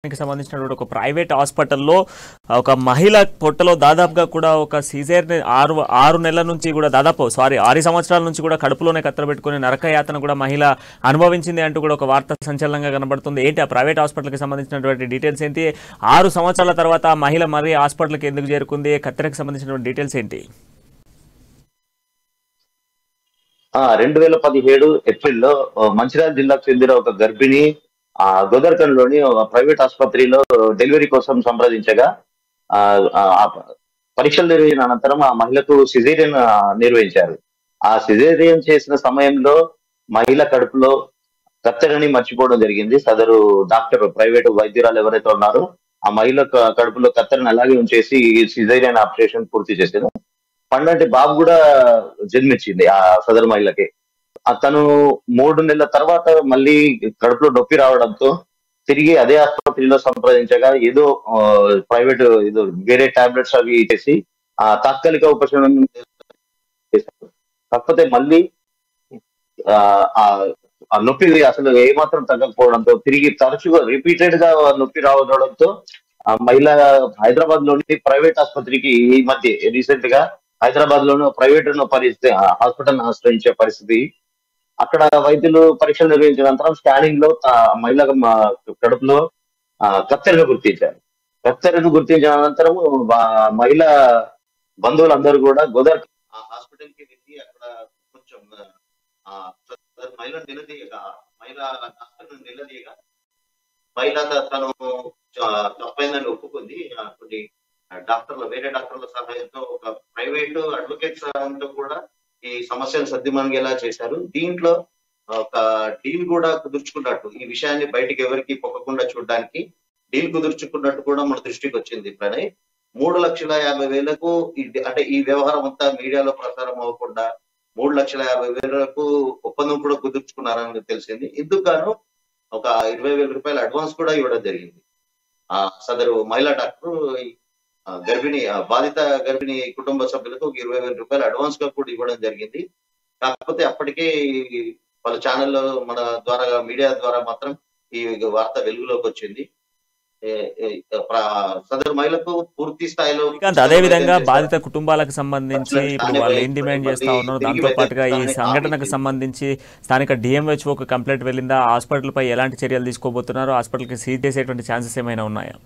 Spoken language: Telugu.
సంబంధించినటువంటి ఒక ప్రైవేట్ హాస్పిటల్లో ఒక మహిళ పొట్టలో దాదాపుగా కూడా ఒక సీజర్ 6 నెలల నుంచి కూడా దాదాపు 6 సంవత్సరాల నుంచి కూడా కడుపులోనే కత్తెరబెట్టుకుని నరకయాతన కూడా మహిళ అనుభవించింది అంటూ కూడా ఒక వార్త సంచలనంగా కనబడుతుంది. ఏంటి ఆ ప్రైవేట్ హాస్పిటల్కి సంబంధించినటువంటి డీటెయిల్స్ ఏంటి? 6 సంవత్సరాల తర్వాత మహిళ మరి హాస్పిటల్కి ఎందుకు చేరుకుంది? కత్తెరకు సంబంధించినటువంటి డీటెయిల్స్ ఏంటి? 2017 ఏప్రిల్లో మంచిర్యాల జిల్లాకు చెందిన ఒక గర్భిణి గోదర్కన్లోని ప్రైవేట్ ఆసుపత్రిలో డెలివరీ కోసం సంప్రదించగా పరీక్షలు నిర్వహించిన అనంతరం ఆ మహిళకు సిజేరియన్ నిర్వహించారు. ఆ సిజేరియన్ చేసిన సమయంలో మహిళ కడుపులో కత్తెరని మర్చిపోవడం జరిగింది. సదరు డాక్టర్ ప్రైవేట్ వైద్యురాలు ఎవరైతే ఉన్నారో ఆ మహిళ కడుపులో కత్తెరని అలాగే ఉంచేసి సిజేరియన్ ఆపరేషన్ పూర్తి చేశారు. పండంటి బాబు కూడా జన్మించింది ఆ సదరు మహిళకి. తను 3 నెలల తర్వాత మళ్ళీ కడుపులో నొప్పి రావడంతో తిరిగి అదే ఆసుపత్రిలో సంప్రదించగా ఏదో ప్రైవేట్ ఏదో వేరే టాబ్లెట్స్ అవి చేసి తాత్కాలిక ఉపశమనం చేశారు. కాకపోతే మళ్ళీ ఆ నొప్పి అసలు ఏమాత్రం తగ్గకపోవడంతో తిరిగి తరచుగా రిపీటెడ్ గా నొప్పి రావడంతో ఆ మహిళ హైదరాబాద్ లోని ప్రైవేట్ ఆసుపత్రికి ఈ మధ్య రీసెంట్ గా హైదరాబాద్ లోని ప్రైవేట్ పరిస్థితి హాస్పిటల్ ఆశ్రయించే పరిస్థితి. అక్కడ వైద్యులు పరీక్షలు నిర్వహించిన అనంతరం స్కానింగ్ లో మహిళ కడుపులో కత్తెరను గుర్తించారు. కత్తెరను గుర్తించిన అనంతరం మహిళ బంధువులందరూ కూడా గోదర్ హాస్పిటల్ కి వెళ్ళి అక్కడ కొంచెం మహిళ నిలదీయగా మహిళ తను తప్పైందని ఒప్పుకుంది. కొన్ని వేరే డాక్టర్ల సహాయంతో ఒక ప్రైవేట్ అడ్వకేట్ సహాయంతో కూడా ఈ సమస్యను సద్దిమణిగేలా చేశారు. దీంట్లో ఒక డీల్ కూడా కుదుర్చుకున్నట్టు, ఈ విషయాన్ని బయటికి ఎవరికి పొక్కకుండా చూడడానికి డీల్ కుదుర్చుకున్నట్టు కూడా మన దృష్టికి వచ్చింది. ప్రణయ్ 3,50,000కు అంటే ఈ వ్యవహారం అంతా మీడియాలో ప్రసారం అవ్వకుండా 3,50,000కు ఒప్పందం కూడా కుదుర్చుకున్నారని తెలిసింది. ఇందుకు గాను ఒక 20,000 రూపాయల అడ్వాన్స్ కూడా ఇవ్వడం జరిగింది. సదరు మహిళా డాక్టర్ బాధిత గర్భిణి కుటుంబ సభ్యులకు ఒక 20,000 రూపాయలు అడ్వాన్స్ గా కూడా ఇవ్వడం జరిగింది. కాకపోతే అప్పటికే వాళ్ళ ఛానల్లో మన ద్వారా మీడియా ద్వారా మాత్రం ఈ వార్త వెలుగులోకి వచ్చింది. సదరు మహిళకు పూర్తి స్థాయిలో అదే విధంగా బాధిత కుటుంబాలకు సంబంధించి ఇప్పుడు వాళ్ళు ఏం డిమాండ్ చేస్తా ఉన్నారు, దాంతో పాటుగా ఈ సంఘటనకు సంబంధించి స్థానిక డిఎంహెచ్ఓ కంప్లైంట్ వెళ్ళిందా, హాస్పిటల్ పై ఎలాంటి చర్యలు తీసుకోబోతున్నారు, హాస్పిటల్ కి సీజ్ చేసేటువంటి ఛాన్సెస్ ఏమైనా ఉన్నాయా?